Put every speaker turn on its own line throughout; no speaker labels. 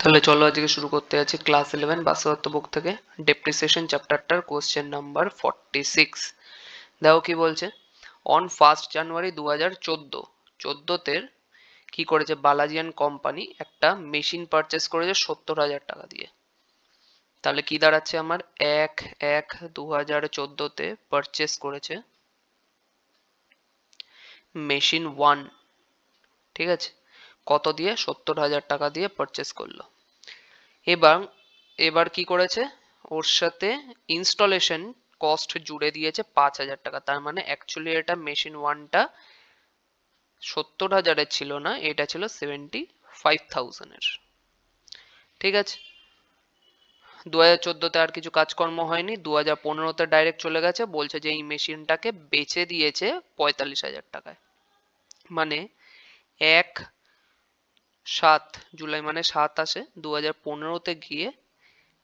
তাহলে চলো আজকে শুরু করতে যাচ্ছি ক্লাস 11 বাস্তবত্ব বুক থেকে ডেপ্রিসিয়েশন চ্যাপ্টারটার কোশ্চেন নাম্বার 46। দেখো কি বলছে। অন 1 জানুয়ারি 2014 কি করেছে বালাজি অ্যান্ড কোম্পানি একটা মেশিন পারচেস করেছে 70,000 টাকা দিয়ে। তাহলে কি দাঁড়াচ্ছে আমার 1/1/2014 পারচেস করেছে মেশিন 1, ঠিক আছে, কত দিয়ে 70,000 টাকা দিয়ে পারচেস করলো। এবার এবার কি করেছে, ওর সাথে ইনস্টলেশন কস্ট জুড়ে দিয়েছে 5,000 টাকা। তার মানে অ্যাকচুয়ালি এটা মেশিন 1টা 70,000-এর ছিল না, এটা ছিল 75,000-এর। ঠিক আছে, 2014-তে আর কিছু কাজকর্ম হয়নি, 2015-তে ডাইরেক্ট চলে গেছে, বলছে যে এই মেশিনটাকে বেচে দিয়েছে 45,000 টাকায়। মানে 1/7 জুলাই মানে 7/7/2015-তে গিয়ে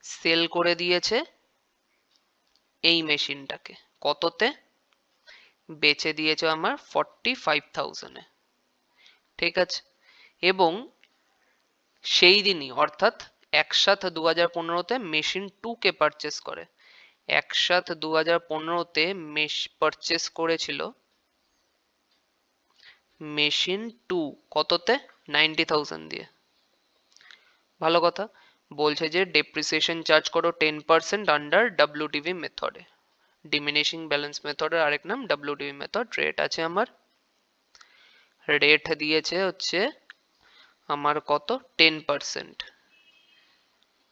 সেল করে দিয়েছে এই মেশিনটাকে। কততে বেচে দিয়েছে আমার 45,000-এ। ঠিক আছে, এবং সেই দিনই অর্থাৎ 1/7/2015-তে মেশিন 2 কে পারচেস করে। 1/7/2015-তে পারচেস করেছিল মেশিন 2 কততে 90,000 দিয়ে। ভালো কথা, বলছে যে ডেপ্রিসিয়েশন চার্জ করো 10% আন্ডার ডব্লিউডিভি মেথডে। ডিমিনিশিং ব্যালেন্স মেথডের আরেক নাম ডব্লিউডিভি মেথড। রেট আছে আমার, রেট দিয়েছে হচ্ছে আমার কত 10%।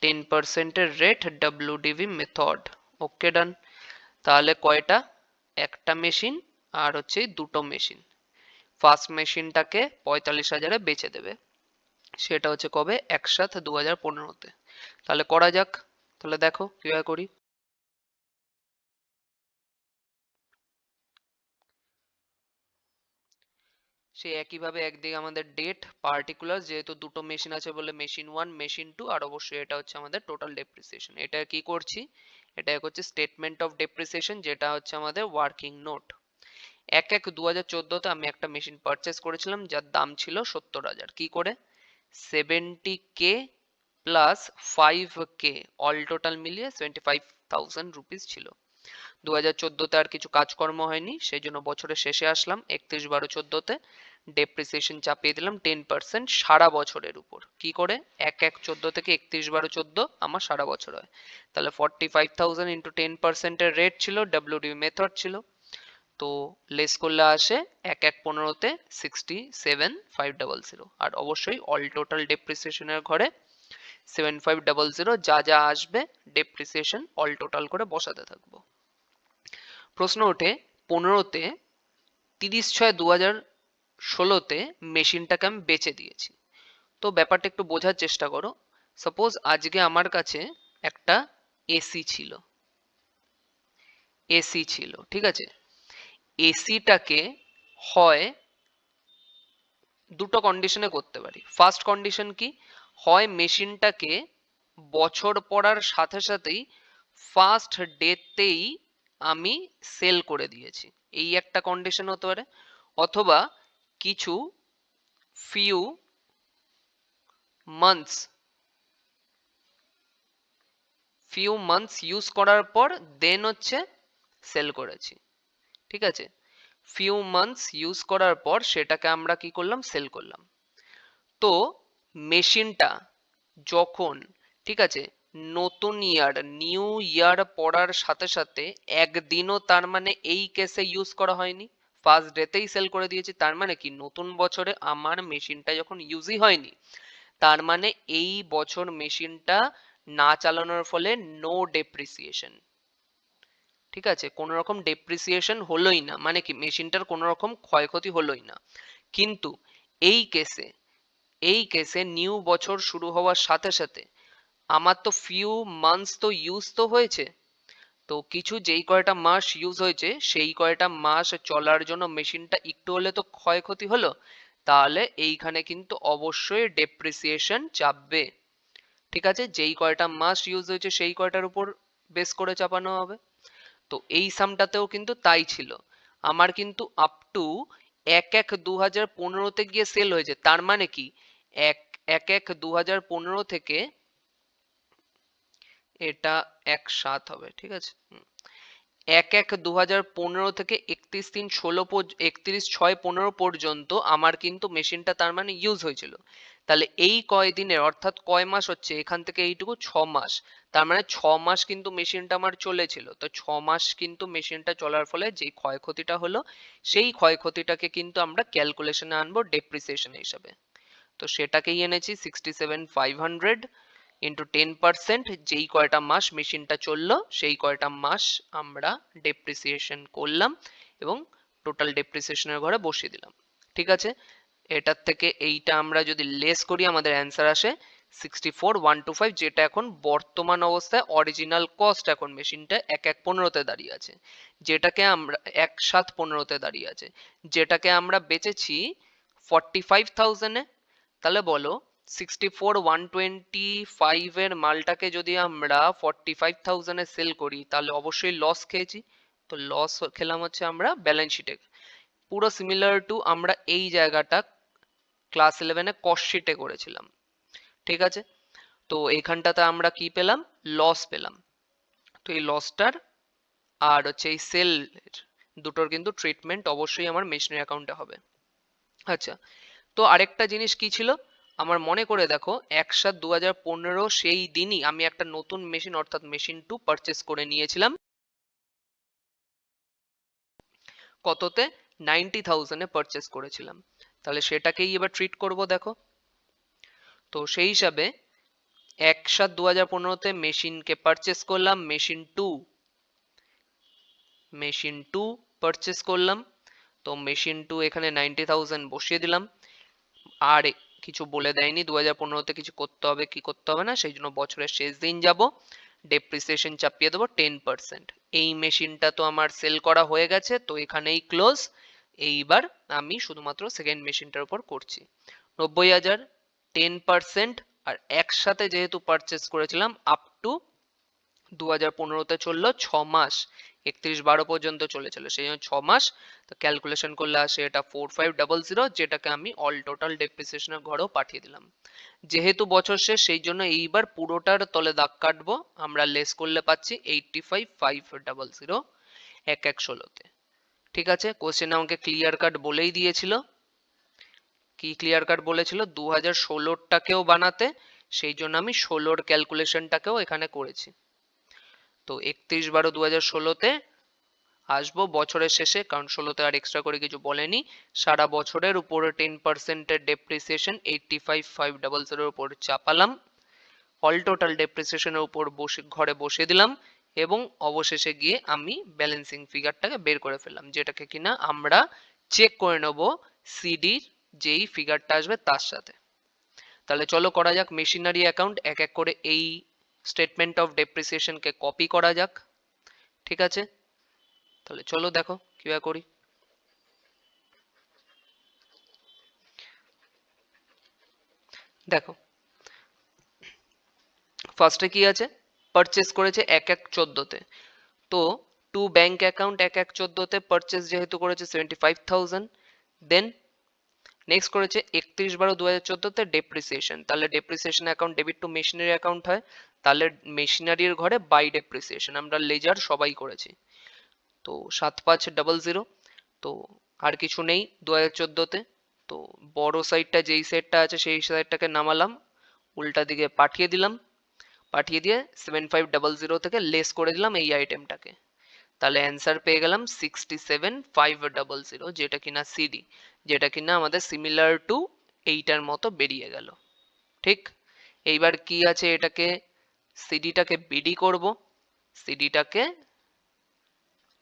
10%-এর রেট ডব্লিউডিভি মেথড। ওকে ডান। তাহলে কয়টা, একটা মেশিন আর হচ্ছে দুটো মেশিন। ফার্স্ট মেশিনটাকে 45,000-এ বেচে দেবে, সেটা হচ্ছে কবে 1/7/2015-তে। তাহলে করা যাক। তাহলে দেখো কিভাবে করি। সেই একইভাবে একদিকে আমাদের ডেট পার্টিকুলার, যেহেতু দুটো মেশিন আছে বলে মেশিন 1 মেশিন 2, আর অবশ্যই এটা হচ্ছে আমাদের টোটাল ডেপ্রিসিয়েশন। এটা কি করছি, এটা হচ্ছে স্টেটমেন্ট অফ ডেপ্রিসিয়েশন, যেটা হচ্ছে আমাদের ওয়ার্কিং নোট। 1/1/2014-তে আমি একটা মেশিন পারচেস করেছিলাম যার দাম ছিল 70,000। কি করে 70K plus 5K, all total মিলিয়ে 75,000 রুপিস ছিল। 2014-তে আর কিছু কাজকর্ম হয়নি, সেই জন্য বছরের শেষে আসলাম 31/12/14-তে, ডেপ্রিসিয়েশন চাপিয়ে দিলাম 10% সারা বছরের উপর। কি করে 1/1/14 থেকে 31/12/14 আমার সারা বছর হয়। তাহলে 45,000 ইন্টু 10%-এর রেট ছিল, ডব্লিউডিভি মেথড ছিল। তো লেস করলে আসে 1/1/15-তে 67,500, আর অবশ্যই অল টোটাল ডেপ্রিসিয়েশনের ঘরে 7500 যা যা আসবে ডেপ্রিসিয়েশন অল টোটাল করে বসাতে থাকবো। প্রশ্ন ওঠে 15-তে 30/6/2016-তে মেশিনটাকে আমি বেচে দিয়েছি। তো ব্যাপারটা একটু বোঝার চেষ্টা করো। সাপোজ আজকে আমার কাছে একটা এসি ছিল, ঠিক আছে। এসিটাকে হয় দুটো কন্ডিশনে করতে পারি। ফার্স্ট কন্ডিশন কি, হয় মেশিনটাকে বছর পড়ার সাথে সাথেই ফার্স্ট ডেতেই আমি সেল করে দিয়েছি, এই একটা কন্ডিশন হতে পারে। অথবা কিছু ফিউ মান্থস ইউজ করার পর দেন হচ্ছে সেল করেছি। ঠিক আছে, ফিউ মান্থস ইউজ করার পর সেটাকে আমরা কি করলাম, সেল করলাম। তো মেশিনটা যখন, ঠিক আছে, নতুন নিউ ইয়ার পড়ার সাথে সাথে একদিনও তার মানে এই কেসে ইউজ করা হয়নি, ফার্স্ট ডেতেই সেল করে দিয়েছি। তার মানে কি নতুন বছরে আমার মেশিনটা যখন ইউজই হয়নি, তার মানে এই বছর মেশিনটা না চালানোর ফলে নো ডেপ্রিসিয়েশন। ঠিক আছে, কোনো রকম ডেপ্রিসিয়েশন হলোই না, মানে কি মেশিনটার কোনো রকম ক্ষয়ক্ষতি হলোই না। কিন্তু এই কেসে নিউ বছর শুরু হওয়ার সাথে সাথে আমার তো ফিউ মান্থস তো ইউজ তো হয়েছে, তো কিছু যেই কয়টা মাস ইউজ হয়েছে সেই কয়টা মাস চলার জন্য মেশিনটা একটু হলে তো ক্ষয়ক্ষতি হলো, তাহলে এইখানে কিন্তু অবশ্যই ডেপ্রিসিয়েশন চাপবে। ঠিক আছে, যেই কয়টা মাস ইউজ হয়েছে সেই কয়টার উপর বেস করে চাপানো হবে। তো এই সামটাতেও কিন্তু তাই ছিল। আমার কিন্তু আপ টু 1/1/2015-তে গিয়ে সেল হয়েছে, তার মানে কি 1/1/2015 থেকে এটা 1/7 হবে, ঠিক আছে। 1/1/2015 থেকে 31/6/15 পর্যন্ত আমার কিন্তু মেশিনটা তার মানে ইউজ হয়েছিল। তাহলে এই কয়দিনের অর্থাৎ কয় মাস হচ্ছে এখান থেকে এইটুকু 6 মাস। তার মানে 6 মাস কিন্তু মেশিনটা আমার চলেছিল। তো 6 মাস কিন্তু মেশিনটা চলার ফলে যে ক্ষয়ক্ষতিটা হলো সেই ক্ষয়ক্ষতিটাকে কিন্তু আমরা ক্যালকুলেশনে আনবো ডেপ্রিসিয়েশন হিসাবে। তো সেটাকেই এনেছি 67,500 ইন্টু 10%, যেই কয়টা মাস মেশিনটা চললো সেই কয়টা মাস আমরা ডেপ্রিসিয়েশন করলাম এবং টোটাল ডেপ্রিসিয়েশনের ঘরে বসিয়ে দিলাম। ঠিক আছে, এটার থেকে এইটা আমরা যদি লেস করি আমাদের অ্যান্সার আসে 64,125, যেটা এখন বর্তমান অবস্থায় অরিজিনাল কস্ট এখন মেশিনটা 1/1/15-তে দাঁড়িয়ে আছে, যেটাকে আমরা 1/7/15-তে দাঁড়িয়ে আছে, যেটাকে আমরা বেচেছি 45,000-এ। তাহলে বলো 64,125 এর মালটাকে যদি আমরা 45,000-এ সেল করি তাহলে অবশ্যই লস খেয়েছি। তো লস খেলাম হচ্ছে আমরা ব্যালেন্স শিটে। পুরো সিমিলার টু আমরা এই জায়গাটা ক্লাস 11-এ কস্ট শিটে করেছিলাম। ঠিক আছে, তো এখানটাতে আমরা কি পেলাম? লস পেলাম। তো এই লসটার আর হচ্ছে এই সেল দুটোর কিন্তু ট্রিটমেন্ট অবশ্যই আমার মেশিনারি অ্যাকাউন্টে হবে। আচ্ছা, তো আরেকটা জিনিস কি ছিল আমার মনে করে দেখো, 1/7/2015 সেই দিনই আমি একটা নতুন মেশিন অর্থাৎ মেশিন 2 পারচেস করে নিয়েছিলাম। কততে? 90,000-এ পারচেস করেছিলাম। তাহলে সেটাকেই এবার ট্রিট করব দেখো। তো সেই হিসাবে 1/7/2015-তে মেশিনকে পারচেস করলাম, মেশিন টু পারচেস করলাম। তো মেশিন 2 এখানে 90,000 বসিয়ে দিলাম। আর কিছু বলে দেয়নি 2015-তে কিছু করতে হবে কি করতে হবে না, সেই জন্য বছরের শেষ দিন যাব, ডেপ্রিসিয়েশন চাপিয়ে দেবো 10%। এই মেশিনটা তো আমার সেল করা হয়ে গেছে, তো এখানেই ক্লোজ। এইবার আমি শুধুমাত্র সেকেন্ড মেশিনটার উপর করছি 90,000, 10%। আর একসাথে যেহেতু পারচেস করেছিলাম আপ টু 2015-তে চললো 6 মাস, 31/12 পর্যন্ত চলেছিল, সেই জন্য 6 মাস। তো ক্যালকুলেশন করলে আসে এটা 4500, যেটাকে আমি অল টোটাল ডেপ্রিসিয়েশনের ঘরেও পাঠিয়ে দিলাম। যেহেতু বছর শেষ সেই জন্য এইবার পুরোটার তলে দাগ কাটবো, আমরা লেস করলে পাচ্ছি 85,500 1/1/16-তে। ঠিক আছে, কোশ্চেন আমাকে ক্লিয়ার কাট বলেই দিয়েছিল। কি ক্লিয়ার কাট বলেছিল? 2016টাকেও বানাতে, সেই জন্য আমি 16-র ক্যালকুলেশনটাকেও এখানে করেছি। তো 31/12/2016-তে আসবো বছরের শেষে, কারণ 16-তে আর এক্সট্রা করে কিছু বলেনি। সারা বছরের উপরে 10%-এর ডেপ্রিসিয়েশন 85,500-এর উপর চাপালাম, অল টোটাল ডেপ্রিসিয়েশনের উপর ঘরে বসিয়ে দিলাম এবং অবশেষে গিয়ে আমি ব্যালেন্সিং ফিগারটাকে বের করে ফেললাম, যেটাকে কিনা আমরা চেক করে নেব সিডির যেই ফিগারটা আসবে তার সাথে। তাহলে চলো করা যাক মেশিনারি অ্যাকাউন্ট, এক এক করে এই স্টেটমেন্ট অফ ডেপ্রিসিয়েশনকে কপি করা যাক। ঠিক আছে, তাহলে চলো দেখো কিভাবে করি। দেখো ফার্স্টে কি আছে? পারচেস করেছে 1/1/14-তে। তো টু ব্যাংক অ্যাকাউন্ট 1/1/14-তে পারচেস যেহেতু করেছে 75,000, দেন নেক্সট করেছে 31/12/2014-তে ডেপ্রিসিয়েশন। তাহলে depreciation account debit two machinery account হয়, তাহলে মেশিনারির ঘরে বাই ডেপ্রিসিয়েশন আমরা লেজার সবাই করেছি। তো 7500। তো আর কিছু নেই 2014-তে। তো বড় সাইডটা যেই সাইডটা আছে সেই সাইডটাকে নামালাম, উল্টা দিকে পাঠিয়ে দিলাম, পাঠিয়ে দিয়ে 7500 থেকে লেস করে দিলাম এই আইটেমটাকে। তাহলে অ্যান্সার পেয়ে গেলাম 67,500, যেটা কিনা সিডি, যেটা কিনা আমাদের সিমিলার টু এইটার মতো বেরিয়ে গেল। ঠিক, এইবার কি আছে, এটাকে সিডিটাকে বিডি করব, সিডিটাকে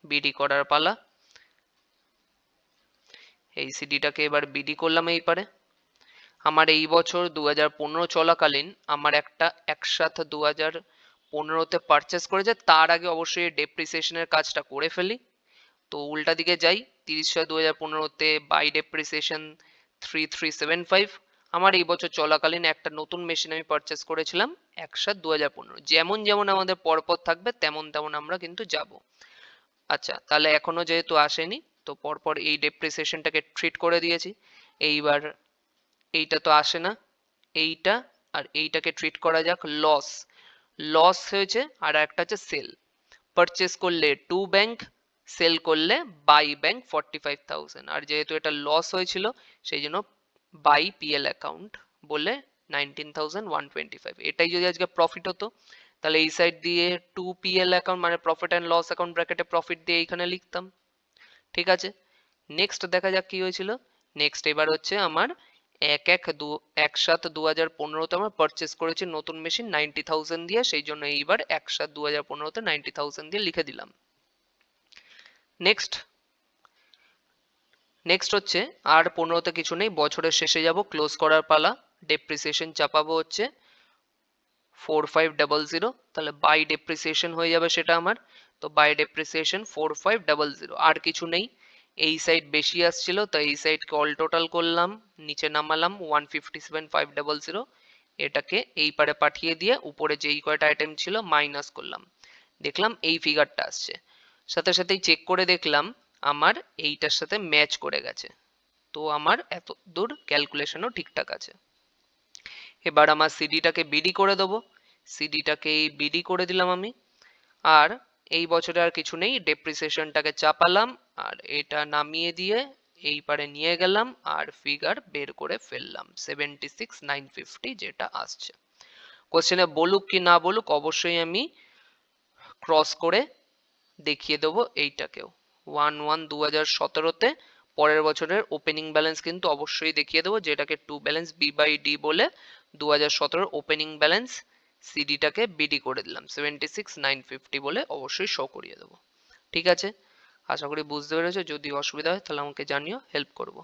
বিডি করার পালা। এই সিডিটাকে এবার বিডি করলাম এই পারে। আমার এই বছর 2015 চলাকালীন আমার একটা একসাথে 2015-তে পারচেস করেছে, তার আগে অবশ্যই ডেপ্রিসিয়েশনের কাজটা করে ফেলি। তো উল্টা দিকে যাই, 30/6/2015-তে বাই ডেপ্রিসিয়েশন 3375। আমার এই বছর চলাকালীন একটা নতুন মেশিন আমি পারচেস করেছিলাম 1/7/2015। যেমন যেমন আমাদের পরপর থাকবে তেমন তেমন আমরা কিন্তু যাব। আচ্ছা, তাহলে এখনো যেহেতু আসেনি তো পরপর এই ডেপ্রিসিয়েশনটাকে ট্রিট করে দিয়েছি। এইবার এইটা তো আসে না, এইটা আর এইটাকে ট্রিট করা যাক লস। লস হয়েছে, আর একটা হচ্ছে সেল। পারচেস করলে টু ব্যাংক, সেল করলে বাই ব্যাংক 45,000। আর যেহেতু এটা লস হয়েছিল সেই জন্য বাই পিএল অ্যাকাউন্ট বলে 19,125। এটাই যদি আজকে প্রফিট হতো তাহলে এই সাইড দিয়ে টু পিএল অ্যাকাউন্ট মানে প্রফিট অ্যান্ড লস অ্যাকাউন্ট ব্র্যাকেটে প্রফিট দিয়ে এইখানে লিখতাম। ঠিক আছে, নেক্সট দেখা যাক কি হয়েছিল। নেক্সট এবার হচ্ছে আমার এক সাত 2015-তে আমরা পারচেস করেছি নতুন মেশিন 90,000 দিয়ে, সেই জন্য এইবার 1/7 2015-তে 90,000 দিয়ে লিখে দিলাম। নেক্সট নেক্সট হচ্ছে আর 15তে কিছু নেই, বছরের শেষে যাব, ক্লোজ করার পালা। ডেপ্রিসিয়েশন চাপাবো হচ্ছে 4500, তাহলে বাই ডেপ্রিসিয়েশন হয়ে যাবে সেটা আমার। তো বাই ডেপ্রিসিয়েশন 4500, আর কিছু নেই। এই সাইড বেশি আসছিল তো এই সাইডকে অল টোটাল করলাম, নিচে নামালাম 157,500, এটাকে এই পারে পাঠিয়ে দিয়ে উপরে যেই কয়টা আইটেম ছিল মাইনাস করলাম, দেখলাম এই ফিগারটা আসছে। সাথে সাথেই চেক করে দেখলাম আমার এইটার সাথে ম্যাচ করে গেছে, তো আমার এত দূর ক্যালকুলেশনও ঠিকঠাক আছে। এবার আমার সিডিটাকে বিডি করে দেবো, সিডিটাকে বিডি করে দিলাম আমি। আর এই বছরে আর কিছু নেই, ডেপ্রিসিয়েশনটাকে চাপালাম আর এটা নামিয়ে দিয়ে এই পারে নিয়ে গেলাম আর ফিগার বের করে ফেললাম 76,950 যেটা আসছে। কোশ্চেনে বলুক কি না বলুক অবশ্যই আমি ক্রস করে দেখিয়ে দেবো এইটাকেও। 1/1/2017-তে পরের বছরের ওপেনিং ব্যালেন্স কিন্তু অবশ্যই দেখিয়ে দেবো, যেটাকে two balance B by D বলে 2017 ওপেনিং ব্যালেন্স সিডিটাকে বিডি করে দিলাম 76,950 বলে অবশ্যই শো করিয়ে দেবো। ঠিক আছে, আশা করি বুঝতে পেরেছো। যদি অসুবিধা হয় তাহলে আমাকে জানিও, হেল্প করবো।